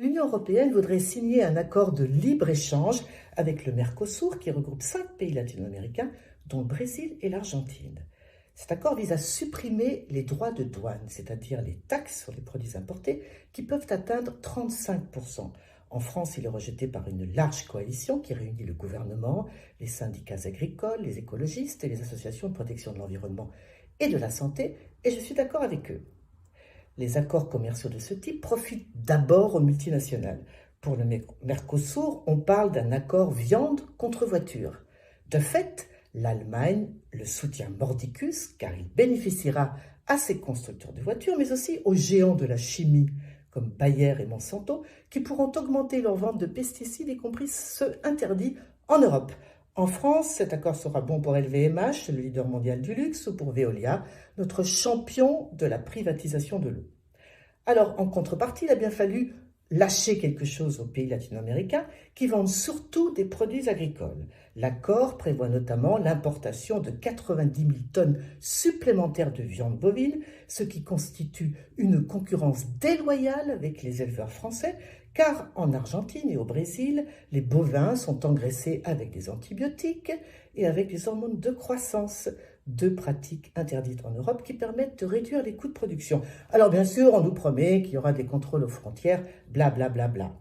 L'Union européenne voudrait signer un accord de libre-échange avec le Mercosur qui regroupe 5 pays latino-américains, dont le Brésil et l'Argentine. Cet accord vise à supprimer les droits de douane, c'est-à-dire les taxes sur les produits importés qui peuvent atteindre 35%. En France, il est rejeté par une large coalition qui réunit le gouvernement, les syndicats agricoles, les écologistes et les associations de protection de l'environnement et de la santé, et je suis d'accord avec eux. Les accords commerciaux de ce type profitent d'abord aux multinationales. Pour le Mercosur, on parle d'un accord viande contre voiture. De fait, l'Allemagne le soutient mordicus car il bénéficiera à ses constructeurs de voitures, mais aussi aux géants de la chimie comme Bayer et Monsanto, qui pourront augmenter leur vente de pesticides, y compris ceux interdits en Europe. En France, cet accord sera bon pour LVMH, le leader mondial du luxe, ou pour Veolia, notre champion de la privatisation de l'eau. Alors, en contrepartie, il a bien fallu lâcher quelque chose aux pays latino-américains qui vendent surtout des produits agricoles. L'accord prévoit notamment l'importation de 90 000 tonnes supplémentaires de viande bovine, ce qui constitue une concurrence déloyale avec les éleveurs français, car en Argentine et au Brésil, les bovins sont engraissés avec des antibiotiques et avec des hormones de croissance, deux pratiques interdites en Europe qui permettent de réduire les coûts de production. Alors bien sûr, on nous promet qu'il y aura des contrôles aux frontières, blablabla. Bla bla bla.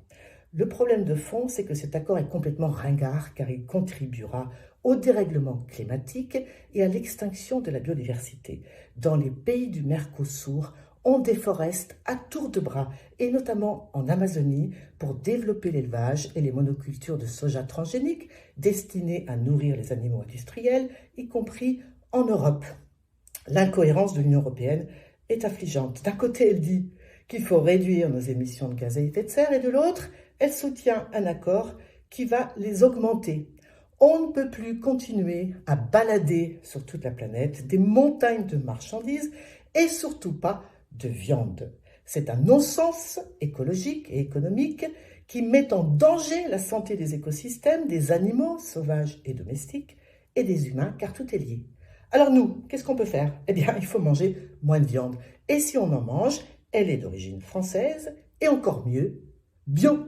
Le problème de fond, c'est que cet accord est complètement ringard car il contribuera au dérèglement climatique et à l'extinction de la biodiversité. Dans les pays du Mercosur, on déforeste à tour de bras, et notamment en Amazonie, pour développer l'élevage et les monocultures de soja transgénique destinés à nourrir les animaux industriels, y compris en Europe. L'incohérence de l'Union européenne est affligeante. D'un côté, elle dit qu'il faut réduire nos émissions de gaz à effet de serre, et de l'autre, elle soutient un accord qui va les augmenter. On ne peut plus continuer à balader sur toute la planète des montagnes de marchandises et surtout pas de viande. C'est un non-sens écologique et économique qui met en danger la santé des écosystèmes, des animaux sauvages et domestiques et des humains, car tout est lié. Alors nous, qu'est-ce qu'on peut faire? Eh bien, il faut manger moins de viande. Et si on en mange, elle est d'origine française et encore mieux, bio.